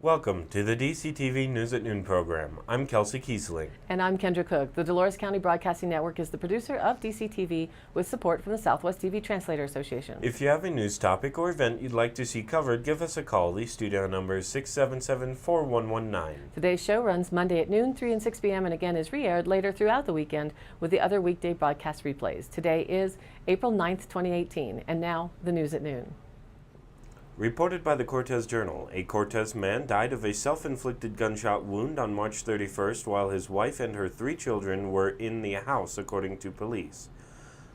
Welcome to the DCTV News at Noon program. I'm Kelsey Kiesling. And I'm Kendra Cook. The Dolores County Broadcasting Network is the producer of DCTV with support from the Southwest TV Translator Association. If you have a news topic or event you'd like to see covered, give us a call. The studio number is 677-4119. Today's show runs Monday at noon, 3 and 6 p.m. and again is re-aired later throughout the weekend with the other weekday broadcast replays. Today is April 9th, 2018. And now, the news at noon. Reported by the Cortez Journal, a Cortez man died of a self-inflicted gunshot wound on March 31st while his wife and her 3 children were in the house, according to police.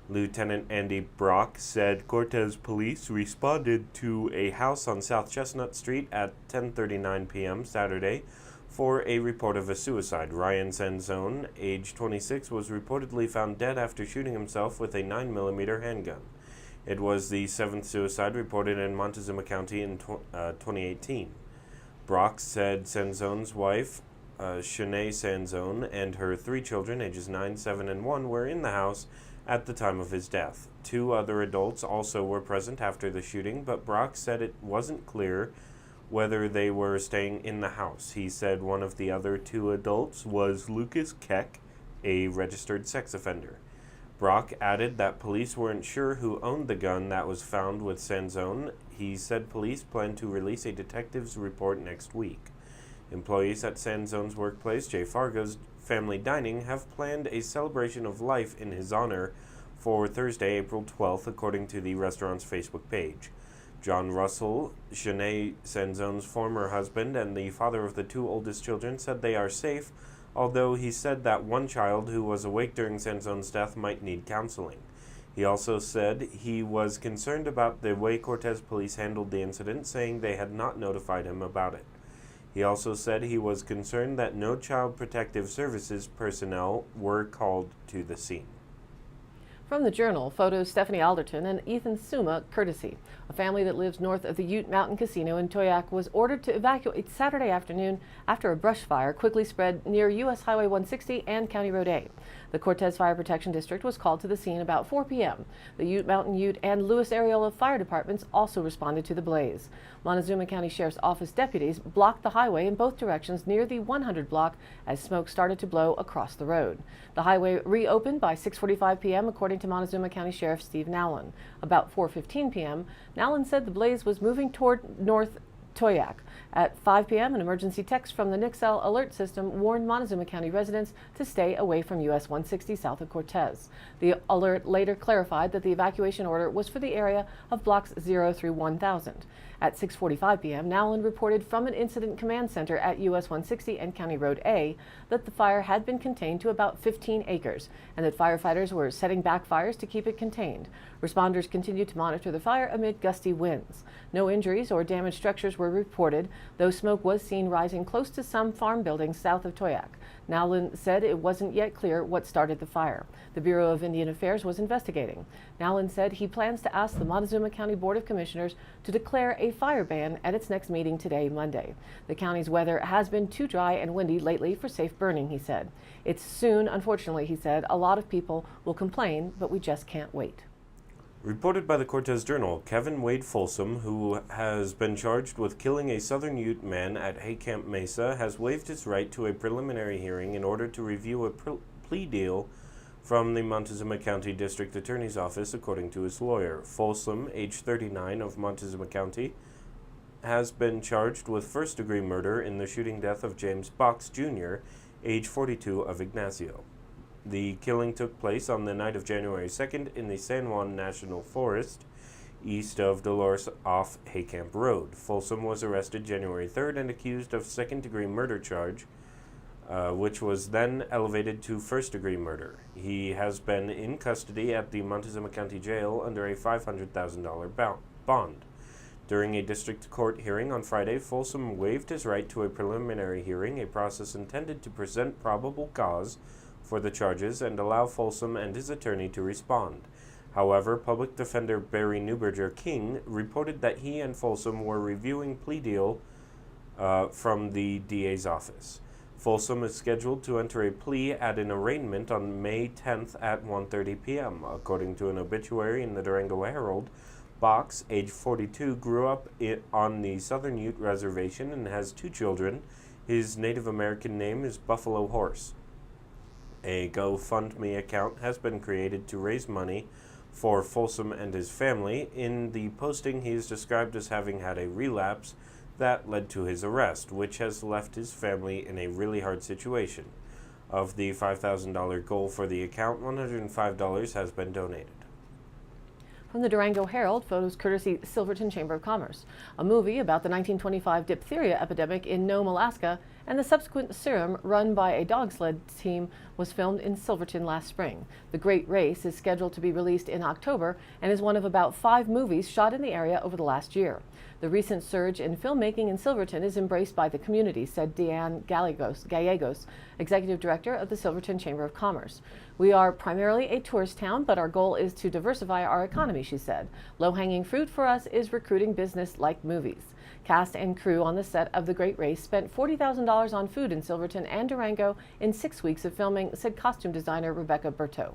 Lieutenant Andy Brock said Cortez police responded to a house on South Chestnut Street at 10:39 p.m. Saturday for a report of a suicide. Ryan Sanzone, age 26, was reportedly found dead after shooting himself with a 9mm handgun. It was the 7th suicide reported in Montezuma County in 2018. Brock said Sanzone's wife, Shanae Sanzone, and her 3 children, ages 9, 7, and 1, were in the house at the time of his death. 2 other adults also were present after the shooting, but Brock said it wasn't clear whether they were staying in the house. He said one of the other 2 adults was Lucas Keck, a registered sex offender. Brock added that police weren't sure who owned the gun that was found with Sanzone. He said police plan to release a detective's report next week. Employees at Sanzone's workplace, Jay Fargo's Family Dining, have planned a celebration of life in his honor for Thursday, April 12th, according to the restaurant's Facebook page. John Russell, Shanae Sanzone's former husband and the father of the 2 oldest children, said they are safe, although he said that one child who was awake during Sanzone's death might need counseling. He also said he was concerned about the way Cortez police handled the incident, saying they had not notified him about it. He also said he was concerned that no Child Protective Services personnel were called to the scene. From the Journal, photos Stephanie Alderton and Ethan Suma courtesy. A family that lives north of the Ute Mountain Casino in Toyac was ordered to evacuate Saturday afternoon after a brush fire quickly spread near U.S. Highway 160 and County Road A. The Cortez Fire Protection District was called to the scene about 4 p.m. The Ute Mountain Ute and Lewis Areola fire departments also responded to the blaze. Montezuma County Sheriff's Office deputies blocked the highway in both directions near the 100 block as smoke started to blow across the road. The highway reopened by 6:45 p.m. according to Montezuma County Sheriff Steve Nowlin. About 4:15 p.m., Nowlin said the blaze was moving toward North Toyac. At 5 p.m., an emergency text from the Nixel alert system warned Montezuma County residents to stay away from US 160 south of Cortez. The alert later clarified that the evacuation order was for the area of blocks 0 through 1000. At 6:45 p.m., Nowlin reported from an incident command center at US 160 and County Road A that the fire had been contained to about 15 acres and that firefighters were setting back fires to keep it contained. Responders continued to monitor the fire amid gusty winds. No injuries or damaged structures were reported, though smoke was seen rising close to some farm buildings south of Toyac. Nowlin said it wasn't yet clear what started the fire. The Bureau of Indian Affairs was investigating. Nowlin said he plans to ask the Montezuma County Board of Commissioners to declare a fire ban at its next meeting today, Monday. The county's weather has been too dry and windy lately for safe burning, he said. It's soon, unfortunately, he said. A lot of people will complain, but we just can't wait. Reported by the Cortez Journal, Kevin Wade Folsom, who has been charged with killing a Southern Ute man at Hay Camp Mesa, has waived his right to a preliminary hearing in order to review a plea deal from the Montezuma County District Attorney's Office, according to his lawyer. Folsom, age 39, of Montezuma County, has been charged with first-degree murder in the shooting death of James Box, Jr., age 42, of Ignacio. The killing took place on the night of January 2nd in the San Juan National Forest, east of Dolores off Hay Camp Road. Folsom was arrested January 3rd and accused of second-degree murder charge, which was then elevated to first-degree murder. He has been in custody at the Montezuma County Jail under a $500,000 bond. During a district court hearing on Friday, Folsom waived his right to a preliminary hearing, a process intended to present probable cause for the charges and allow Folsom and his attorney to respond. However, Public Defender Barry Newberger King reported that he and Folsom were reviewing plea deal from the DA's office. Folsom is scheduled to enter a plea at an arraignment on May 10th at 1:30 p.m. According to an obituary in the Durango Herald, Box, age 42, grew up on the Southern Ute Reservation and has 2 children. His Native American name is Buffalo Horse. A GoFundMe account has been created to raise money for Folsom and his family. In the posting, he is described as having had a relapse that led to his arrest, which has left his family in a really hard situation. Of the $5,000 goal for the account, $105 has been donated. From the Durango Herald, photos courtesy Silverton Chamber of Commerce. A movie about the 1925 diphtheria epidemic in Nome, Alaska, and the subsequent serum run by a dog sled team was filmed in Silverton last spring. The Great Race is scheduled to be released in October and is one of about 5 movies shot in the area over the last year. The recent surge in filmmaking in Silverton is embraced by the community, said Deanne Gallegos, Executive Director of the Silverton Chamber of Commerce. We are primarily a tourist town, but our goal is to diversify our economy, she said. Low-hanging fruit for us is recruiting business like movies. Cast and crew on the set of The Great Race spent $40,000 on food in Silverton and Durango in 6 weeks of filming, said costume designer Rebecca Berteau.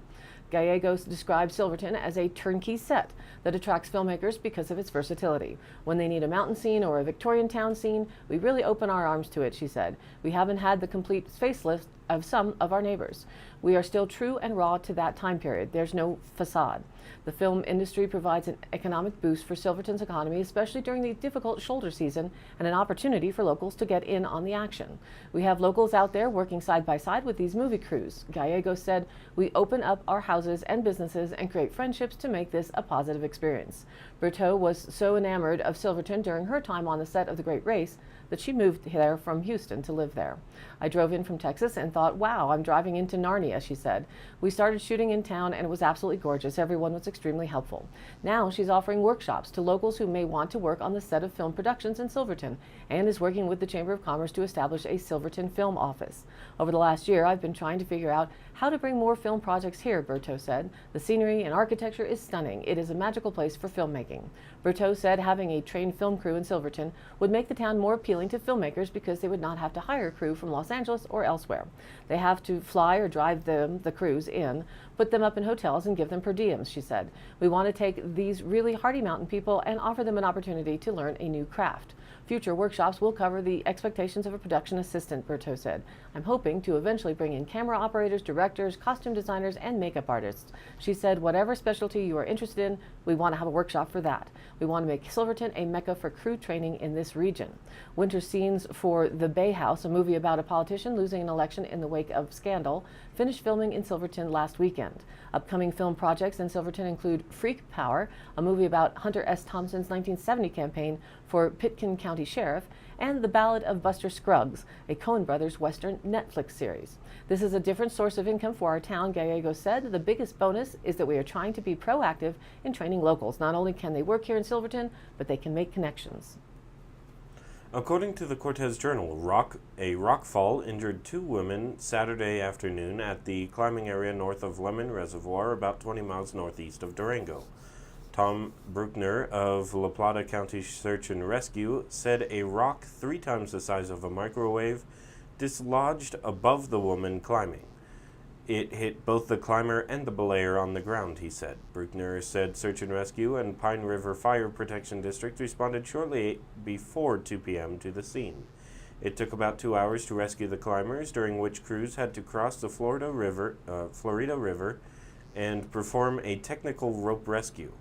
Gallegos described Silverton as a turnkey set that attracts filmmakers because of its versatility. When they need a mountain scene or a Victorian town scene, we really open our arms to it, she said. We haven't had the complete facelift of some of our neighbors. We are still true and raw to that time period. There's no facade. The film industry provides an economic boost for Silverton's economy, especially during the difficult shoulder season, and an opportunity for locals to get in on the action. We have locals out there working side by side with these movie crews. Gallegos said, we open up our houses and businesses and create friendships to make this a positive experience. Berteau was so enamored of Silverton during her time on the set of The Great Race that she moved there from Houston to live there. I drove in from Texas and thought, wow, I'm driving into Narnia, she said. We started shooting in town and it was absolutely gorgeous. Everyone was extremely helpful. Now she's offering workshops to locals who may want to work on the set of film productions in Silverton and is working with the Chamber of Commerce to establish a Silverton film office. Over the last year, I've been trying to figure out how to bring more film projects here, Berteau said. The scenery and architecture is stunning. It is a magical place for filmmaking. Berteau said having a trained film crew in Silverton would make the town more appealing to filmmakers because they would not have to hire a crew from Los Angeles or elsewhere. They have to fly or drive the crews in, put them up in hotels and give them per diems, she said. We want to take these really hardy mountain people and offer them an opportunity to learn a new craft. Future workshops will cover the expectations of a production assistant, Berteau said. I'm hoping to eventually bring in camera operators, directors, costume designers, and makeup artists. She said, whatever specialty you are interested in, we want to have a workshop for that. We want to make Silverton a mecca for crew training in this region. Winter scenes for The Bay House, a movie about a politician losing an election in the wake of scandal, finished filming in Silverton last weekend. Upcoming film projects in Silverton include Freak Power, a movie about Hunter S. Thompson's 1970 campaign for Pitkin County Sheriff, and The Ballad of Buster Scruggs, a Coen Brothers Western Netflix series. This is a different source of income for our town, Gallegos said. The biggest bonus is that we are trying to be proactive in training locals. Not only can they work here in Silverton, but they can make connections. According to the Cortez Journal, a rock fall injured 2 women Saturday afternoon at the climbing area north of Lemon Reservoir, about 20 miles northeast of Durango. Tom Bruckner of La Plata County Search and Rescue said a rock 3 times the size of a microwave dislodged above the woman climbing. It hit both the climber and the belayer on the ground, he said. Bruckner said Search and Rescue and Pine River Fire Protection District responded shortly before 2 p.m. to the scene. It took about 2 hours to rescue the climbers, during which crews had to cross the Florida River and perform a technical rope rescue.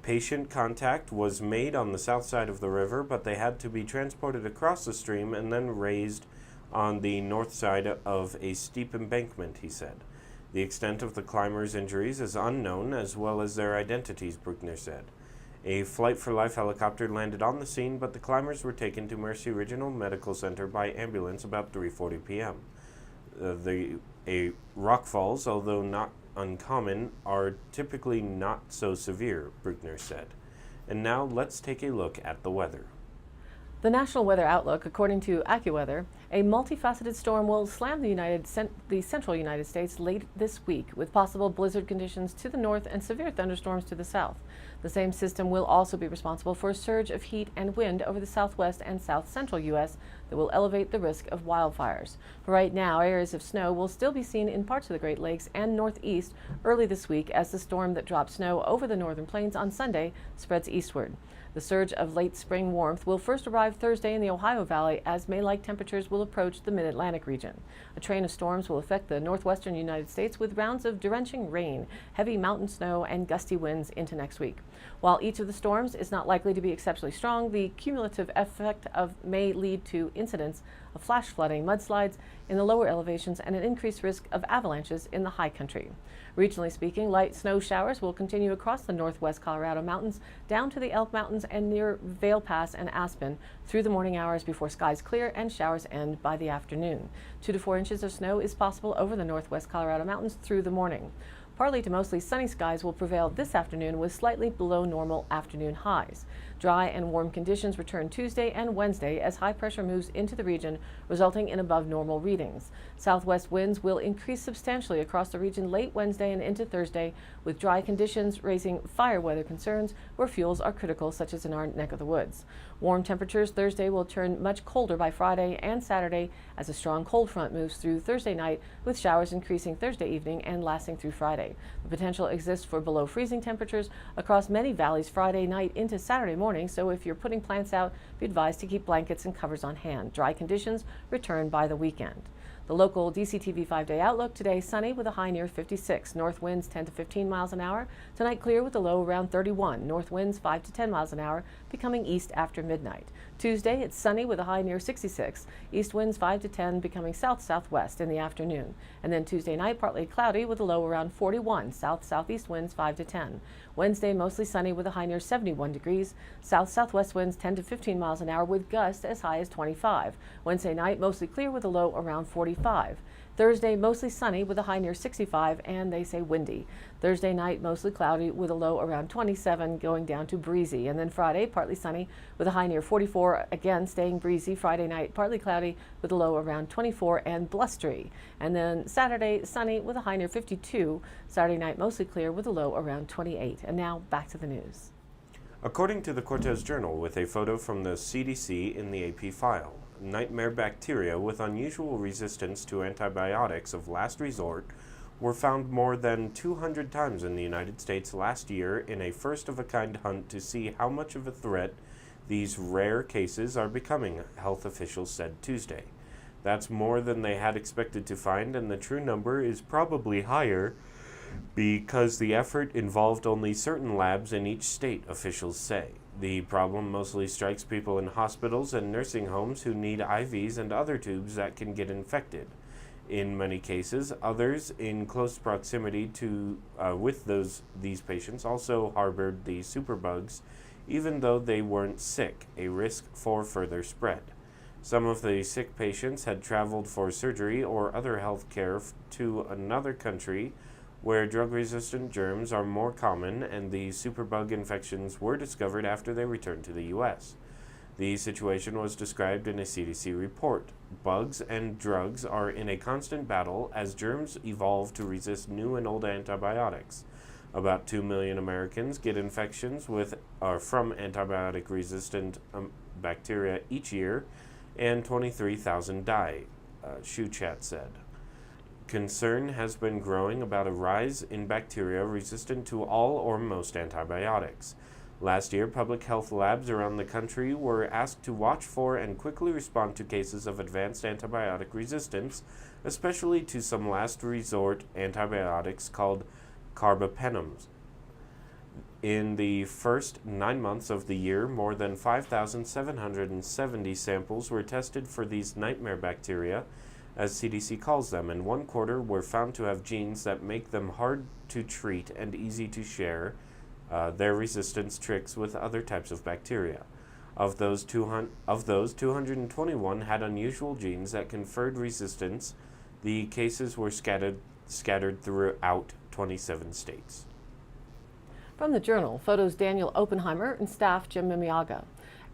Patient contact was made on the south side of the river, but they had to be transported across the stream and then raised on the north side of a steep embankment, he said. The extent of the climbers' injuries is unknown, as well as their identities, Bruckner said. A Flight for Life helicopter landed on the scene, but the climbers were taken to Mercy Regional Medical Center by ambulance about 3:40 p.m. Rock falls, although not uncommon, are typically not so severe, Bruckner said. And now let's take a look at the weather. The National Weather Outlook, according to AccuWeather, a multifaceted storm will slam the central United States late this week, with possible blizzard conditions to the north and severe thunderstorms to the south. The same system will also be responsible for a surge of heat and wind over the southwest and south central U.S. that will elevate the risk of wildfires. For right now, areas of snow will still be seen in parts of the Great Lakes and Northeast early this week as the storm that dropped snow over the northern plains on Sunday spreads eastward. The surge of late spring warmth will first arrive Thursday in the Ohio Valley as May-like temperatures will approach the mid-Atlantic region. A train of storms will affect the northwestern United States with rounds of drenching rain, heavy mountain snow, and gusty winds into next week. While each of the storms is not likely to be exceptionally strong, the cumulative effect may lead to incidents of flash flooding, mudslides in the lower elevations, and an increased risk of avalanches in the high country. Regionally speaking, light snow showers will continue across the northwest Colorado mountains down to the Elk Mountains and near Vail Pass and Aspen through the morning hours before skies clear and showers end by the afternoon. 2 to 4 inches of snow is possible over the northwest Colorado mountains through the morning. Partly to mostly sunny skies will prevail this afternoon with slightly below normal afternoon highs. Dry and warm conditions return Tuesday and Wednesday as high pressure moves into the region, resulting in above normal readings. Southwest winds will increase substantially across the region late Wednesday and into Thursday, with dry conditions raising fire weather concerns where fuels are critical, such as in our neck of the woods. Warm temperatures Thursday will turn much colder by Friday and Saturday as a strong cold front moves through Thursday night, with showers increasing Thursday evening and lasting through Friday. The potential exists for below freezing temperatures across many valleys Friday night into Saturday morning, so if you're putting plants out, be advised to keep blankets and covers on hand. Dry conditions return by the weekend. The local DCTV 5-day outlook: today sunny with a high near 56. North winds 10 to 15 miles an hour. Tonight clear with a low around 31. North winds 5 to 10 miles an hour, becoming east after midnight. Tuesday it's sunny with a high near 66. East winds 5 to 10, becoming south-southwest in the afternoon. And then Tuesday night partly cloudy with a low around 41. South-southeast winds 5 to 10. Wednesday mostly sunny with a high near 71 degrees. South-southwest winds 10 to 15 miles an hour with gusts as high as 25. Wednesday night mostly clear with a low around 45. Thursday mostly sunny with a high near 65 and they say windy. Thursday night mostly cloudy with a low around 27, going down to breezy. And then Friday partly sunny with a high near 44, again staying breezy. Friday night partly cloudy with a low around 24 and blustery. And then Saturday sunny with a high near 52. Saturday night mostly clear with a low around 28. And now back to the news. According to the Cortez Journal, with a photo from the CDC in the AP file, nightmare bacteria with unusual resistance to antibiotics of last resort were found more than 200 times in the United States last year in a first-of-a-kind hunt to see how much of a threat these rare cases are becoming, health officials said Tuesday. That's more than they had expected to find, and the true number is probably higher because the effort involved only certain labs in each state, officials say. The problem mostly strikes people in hospitals and nursing homes who need IVs and other tubes that can get infected. In many cases, others in close proximity to these patients also harbored the superbugs, even though they weren't sick, a risk for further spread. Some of the sick patients had traveled for surgery or other health care to another country where drug-resistant germs are more common, and the superbug infections were discovered after they returned to the U.S. The situation was described in a CDC report. Bugs and drugs are in a constant battle as germs evolve to resist new and old antibiotics. About 2 million Americans get infections from antibiotic-resistant bacteria each year, and 23,000 die, Shuchat said. Concern has been growing about a rise in bacteria resistant to all or most antibiotics. Last year, public health labs around the country were asked to watch for and quickly respond to cases of advanced antibiotic resistance, especially to some last resort antibiotics called carbapenems. In the first 9 months of the year, more than 5,770 samples were tested for these nightmare bacteria, as CDC calls them, and 1/4 were found to have genes that make them hard to treat and easy to share their resistance tricks with other types of bacteria. Of those 221 had unusual genes that conferred resistance. The cases were scattered throughout 27 states. From the Journal, photos Daniel Oppenheimer and staff Jim Mimiaga.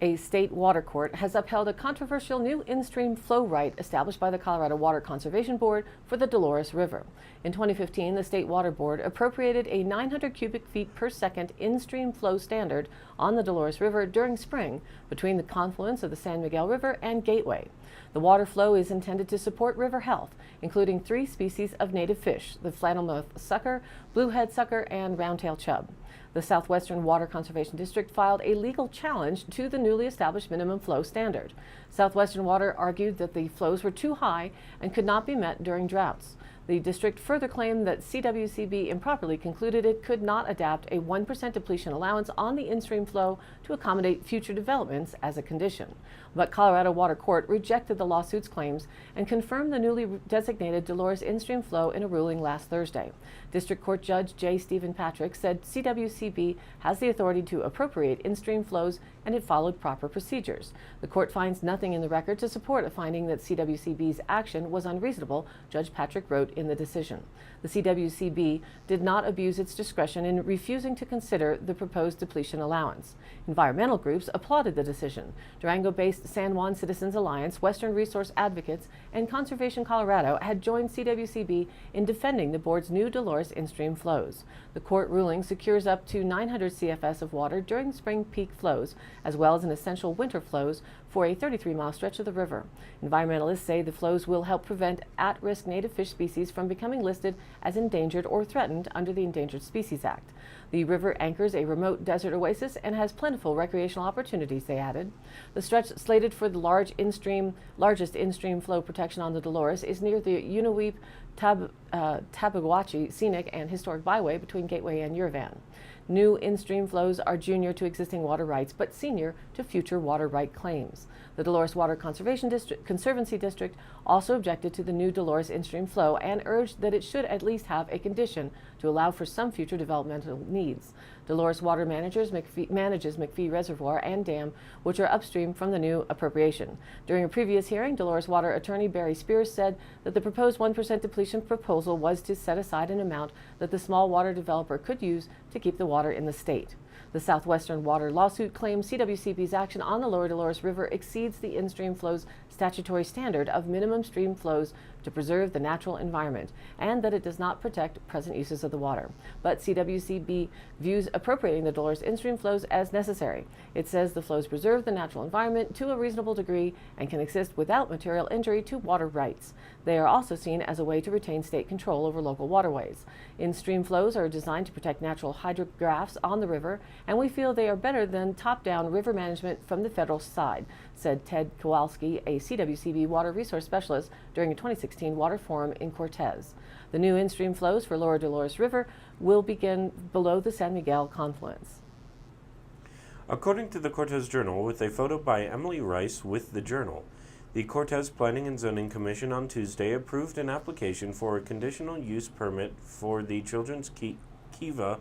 A state water court has upheld a controversial new in-stream flow right established by the Colorado Water Conservation Board for the Dolores River. In 2015, the State Water Board appropriated a 900 cubic feet per second in-stream flow standard on the Dolores River during spring between the confluence of the San Miguel River and Gateway. The water flow is intended to support river health, including 3 species of native fish, the flannelmouth sucker, bluehead sucker, and roundtail chub. The Southwestern Water Conservation District filed a legal challenge to the newly established minimum flow standard. Southwestern Water argued that the flows were too high and could not be met during droughts. The district further claimed that CWCB improperly concluded it could not adapt a 1% depletion allowance on the in-stream flow to accommodate future developments as a condition. But Colorado Water Court rejected the lawsuit's claims and confirmed the newly designated Dolores in-stream flow in a ruling last Thursday. District Court Judge J. Stephen Patrick said CWCB has the authority to appropriate in-stream flows and it followed proper procedures. The court finds nothing in the record to support a finding that CWCB's action was unreasonable, Judge Patrick wrote in the decision. The CWCB did not abuse its discretion in refusing to consider the proposed depletion allowance. Environmental groups applauded the decision. Durango-based San Juan Citizens Alliance, Western Resource Advocates, and Conservation Colorado had joined CWCB in defending the board's new Dolores in-stream flows. The court ruling secures up to 900 CFS of water during spring peak flows, as well as an essential winter flows for a 33-mile stretch of the river. Environmentalists say the flows will help prevent at-risk native fish species from becoming listed as endangered or threatened under the Endangered Species Act. The river anchors a remote desert oasis and has plentiful recreational opportunities, they added. The stretch slated for the largest in-stream flow protection on the Dolores is near the Unaweep Tabaguachi Scenic and Historic Byway between Gateway and Uravan. New in-stream flows are junior to existing water rights, but senior to future water right claims. The Dolores Water Conservancy District also objected to the new Dolores in-stream flow and urged that it should at least have a condition to allow for some future developmental needs. Dolores Water manages McPhee Reservoir and Dam, which are upstream from the new appropriation. During a previous hearing, Dolores Water attorney Barry Spears said that the proposed 1% depletion proposal was to set aside an amount that the small water developer could use to keep the water in the state. The Southwestern Water lawsuit claims CWCB's action on the Lower Dolores River exceeds the in-stream flow's statutory standard of minimum stream flows to preserve the natural environment, and that it does not protect present uses of the water. But CWCB views appropriating the Dolores in-stream flows as necessary. It says the flows preserve the natural environment to a reasonable degree and can exist without material injury to water rights. They are also seen as a way to retain state control over local waterways. In-stream flows are designed to protect natural hydrographs on the river, and we feel they are better than top-down river management from the federal side, said Ted Kowalski, a CWCB water resource specialist, during a 2016 water forum in Cortez. The new in-stream flows for Lower Dolores River will begin below the San Miguel confluence. According to the Cortez Journal, with a photo by Emily Rice with the Journal, the Cortez Planning and Zoning Commission on Tuesday approved an application for a conditional use permit for the Children's Kiva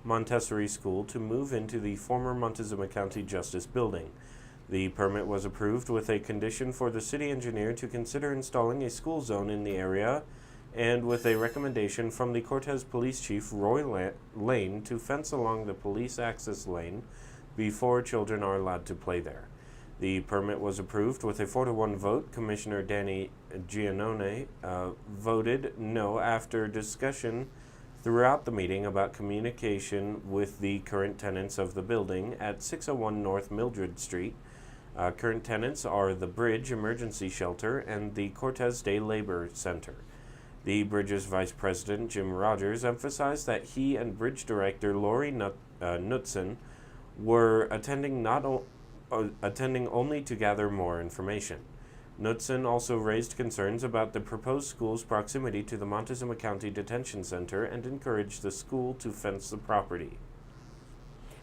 Montessori School to move into the former Montezuma County Justice Building. The permit was approved with a condition for the city engineer to consider installing a school zone in the area and with a recommendation from the Cortez Police Chief Roy Lane to fence along the police access lane before children are allowed to play there. The permit was approved with a 4-1 vote. Commissioner Danny Giannone voted no after discussion throughout the meeting about communication with the current tenants of the building at 601 North Mildred Street. Current tenants are the Bridge Emergency Shelter and the Cortez Day Labor Center. The Bridge's Vice President, Jim Rogers, emphasized that he and Bridge Director Lori Knutson were attending only to gather more information. Knutson also raised concerns about the proposed school's proximity to the Montezuma County Detention Center and encouraged the school to fence the property.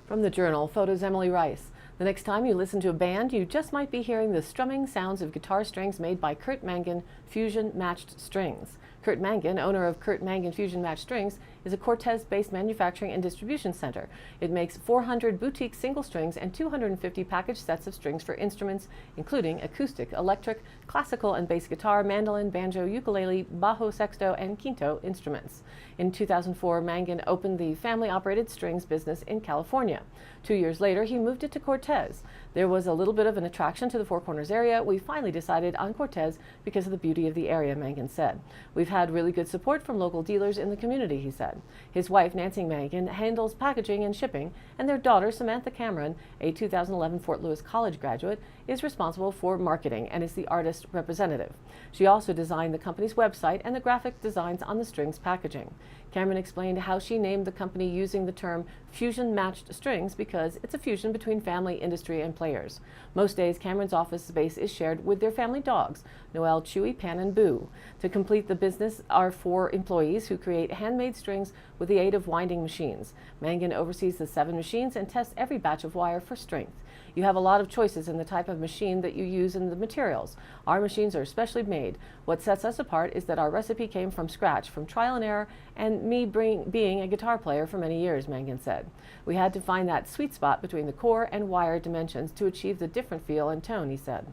From the Journal, photos Emily Rice. The next time you listen to a band, you just might be hearing the strumming sounds of guitar strings made by Kurt Mangan fusion matched strings. Kurt Mangan, owner of Kurt Mangan Fusion Match Strings, is a Cortez-based manufacturing and distribution center. It makes 400 boutique single strings and 250 packaged sets of strings for instruments, including acoustic, electric, classical and bass guitar, mandolin, banjo, ukulele, bajo sexto, and quinto instruments. In 2004, Mangan opened the family-operated strings business in California. 2 years later, he moved it to Cortez. There was a little bit of an attraction to the Four Corners area. We finally decided on Cortez because of the beauty of the area, Mangan said. We've had really good support from local dealers in the community, he said. His wife, Nancy Mangan, handles packaging and shipping, and their daughter, Samantha Cameron, a 2011 Fort Lewis College graduate, is responsible for marketing and is the artist representative. She also designed the company's website and the graphic designs on the strings packaging. Cameron explained how she named the company using the term fusion matched strings because it's a fusion between family, industry, and players. Most days, Cameron's office space is shared with their family dogs, Noelle, Chewy, Pan, and Boo. To complete the business are 4 employees who create handmade strings with the aid of winding machines. Mangan oversees the 7 machines and tests every batch of wire for strength. You have a lot of choices in the type of machine that you use and the materials. Our machines are specially made. What sets us apart is that our recipe came from scratch, from trial and error, and me being a guitar player for many years, Mangan said. We had to find that sweet spot between the core and wire dimensions to achieve the different feel and tone, he said.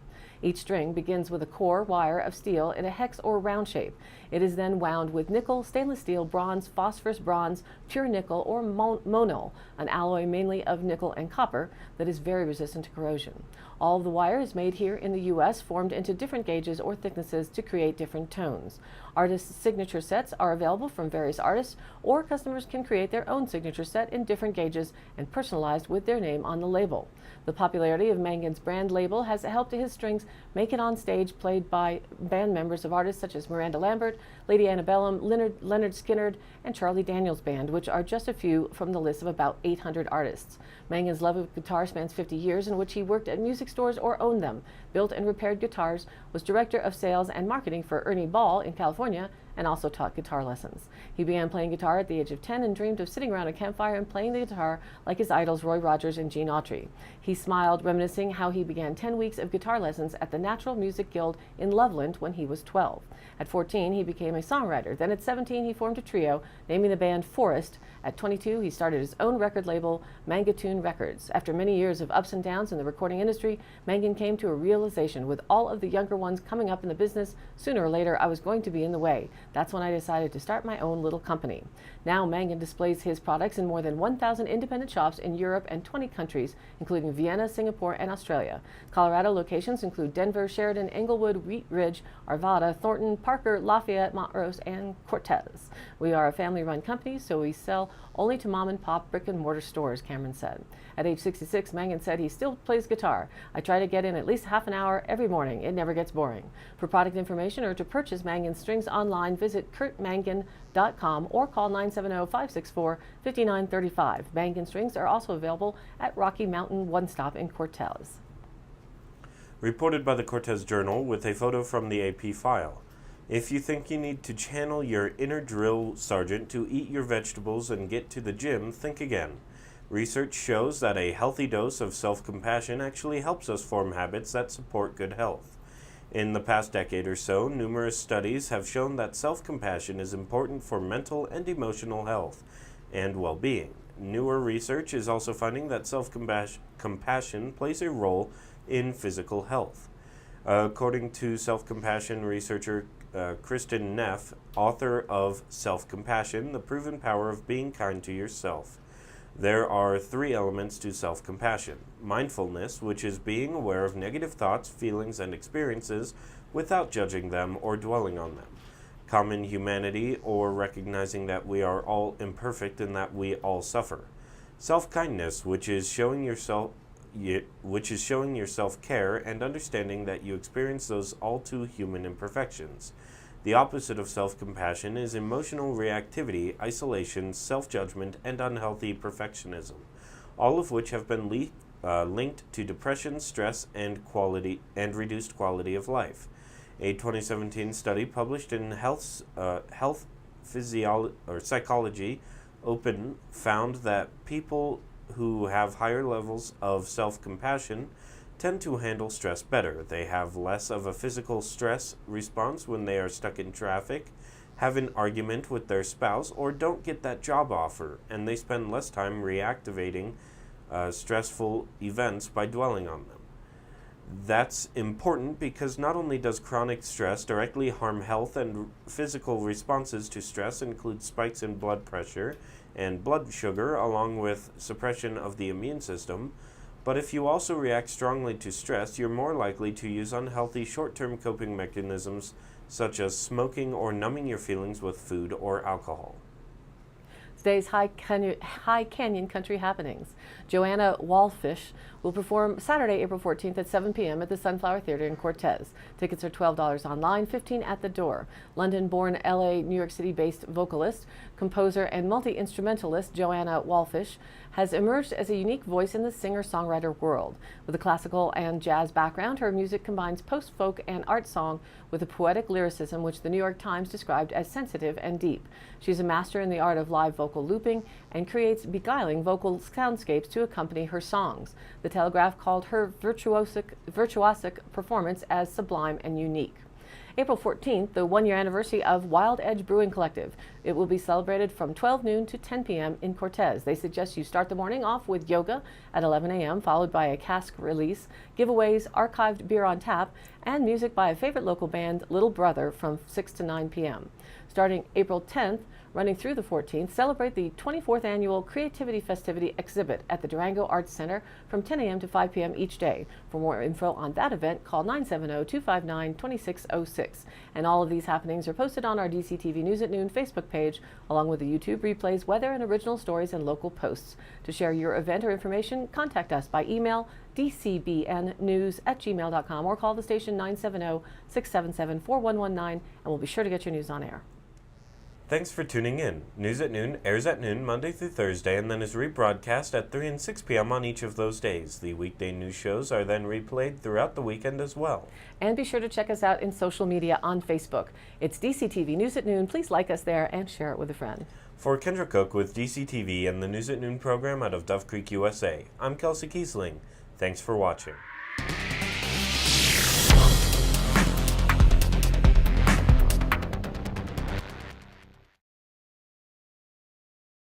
Each string begins with a core wire of steel in a hex or round shape. It is then wound with nickel, stainless steel, bronze, phosphorus bronze, pure nickel, or monil, an alloy mainly of nickel and copper that is very resistant to corrosion. All of the wire is made here in the U.S., formed into different gauges or thicknesses to create different tones. Artists' signature sets are available from various artists, or customers can create their own signature set in different gauges and personalized with their name on the label. The popularity of Mangan's brand label has helped his strings make it on stage, played by band members of artists such as Miranda Lambert, Lady Antebellum, Leonard Skinner, and Charlie Daniels Band, which are just a few from the list of about 800 artists. Mangan's love of guitar spans 50 years, in which he worked at music stores or owned them, built and repaired guitars, was director of sales and marketing for Ernie Ball in California, and also taught guitar lessons. He began playing guitar at the age of 10 and dreamed of sitting around a campfire and playing the guitar like his idols Roy Rogers and Gene Autry. He smiled, reminiscing how he began 10 weeks of guitar lessons at the Natural Music Guild in Loveland when he was 12. At 14, he became a songwriter. Then at 17, he formed a trio, naming the band Forest. At 22, he started his own record label, Mangatoon Records. After many years of ups and downs in the recording industry, Mangan came to a realization: with all of the younger ones coming up in the business, sooner or later I was going to be in the way. That's when I decided to start my own little company. Now Mangan displays his products in more than 1,000 independent shops in Europe and 20 countries, including Vienna, Singapore, and Australia. Colorado locations include Denver, Sheridan, Englewood, Wheat Ridge, Arvada, Thornton, Parker, Lafayette, Montrose, and Cortez. We are a family-run company, so we sell only to mom-and-pop brick-and-mortar stores, Cameron said. At age 66, Mangan said he still plays guitar. I try to get in at least half an hour every morning. It never gets boring. For product information or to purchase Mangan strings online, visit kurtmangan.com or call 970-564-5935. Mangan strings are also available at Rocky Mountain One Stop in Cortez. Reported by the Cortez Journal with a photo from the AP file. If you think you need to channel your inner drill sergeant to eat your vegetables and get to the gym, think again. Research shows that a healthy dose of self-compassion actually helps us form habits that support good health. In the past decade or so, numerous studies have shown that self-compassion is important for mental and emotional health and well-being. Newer research is also finding that self-compassion plays a role in physical health. According to self-compassion researcher Kristin Neff, author of Self-Compassion: The Proven Power of Being Kind to Yourself. There are 3 elements to self-compassion: mindfulness, which is being aware of negative thoughts, feelings, and experiences without judging them or dwelling on them; common humanity, or recognizing that we are all imperfect and that we all suffer; self-kindness, which is showing yourself care and understanding that you experience those all too human imperfections. The opposite of self-compassion is emotional reactivity, isolation, self-judgment, and unhealthy perfectionism, all of which have been linked to depression, stress, and reduced quality of life. A 2017 study published in Psychology Open found that people who have higher levels of self-compassion tend to handle stress better. They have less of a physical stress response when they are stuck in traffic, have an argument with their spouse, or don't get that job offer, and they spend less time reactivating stressful events by dwelling on them. That's important because not only does chronic stress directly harm health, and physical responses to stress include spikes in blood pressure and blood sugar, along with suppression of the immune system, but if you also react strongly to stress, you're more likely to use unhealthy short-term coping mechanisms such as smoking or numbing your feelings with food or alcohol. Today's High Canyon Country Happenings. Joanna Wallfish will perform Saturday, April 14th at 7 p.m. at the Sunflower Theater in Cortez. Tickets are $12 online, $15 at the door. London-born LA, New York City-based vocalist, composer, and multi-instrumentalist Joanna Wallfish has emerged as a unique voice in the singer-songwriter world. With a classical and jazz background, her music combines post-folk and art song with a poetic lyricism which the New York Times described as sensitive and deep. She's a master in the art of live vocal looping and creates beguiling vocal soundscapes to accompany her songs. The Telegraph called her virtuosic performance as sublime and unique. April 14th, the one-year anniversary of Wild Edge Brewing Collective. It will be celebrated from 12 noon to 10 p.m. in Cortez. They suggest you start the morning off with yoga at 11 a.m., followed by a cask release, giveaways, archived beer on tap, and music by a favorite local band, Little Brother, from 6 to 9 p.m. Starting April 10th, running through the 14th, celebrate the 24th annual Creativity Festivity exhibit at the Durango Arts Center from 10 a.m. to 5 p.m. each day. For more info on that event, call 970-259-2606. And all of these happenings are posted on our DCTV News at Noon Facebook page, along with the YouTube replays, weather and original stories, and local posts. To share your event or information, contact us by email dcbnnews@gmail.com or call the station 970-677-4119, and we'll be sure to get your news on air. Thanks for tuning in. News at Noon airs at noon Monday through Thursday and then is rebroadcast at 3 and 6 p.m. on each of those days. The weekday news shows are then replayed throughout the weekend as well. And be sure to check us out in social media on Facebook. It's DCTV News at Noon. Please like us there and share it with a friend. For Kendra Cook with DCTV and the News at Noon program out of Dove Creek, USA, I'm Kelsey Kiesling. Thanks for watching.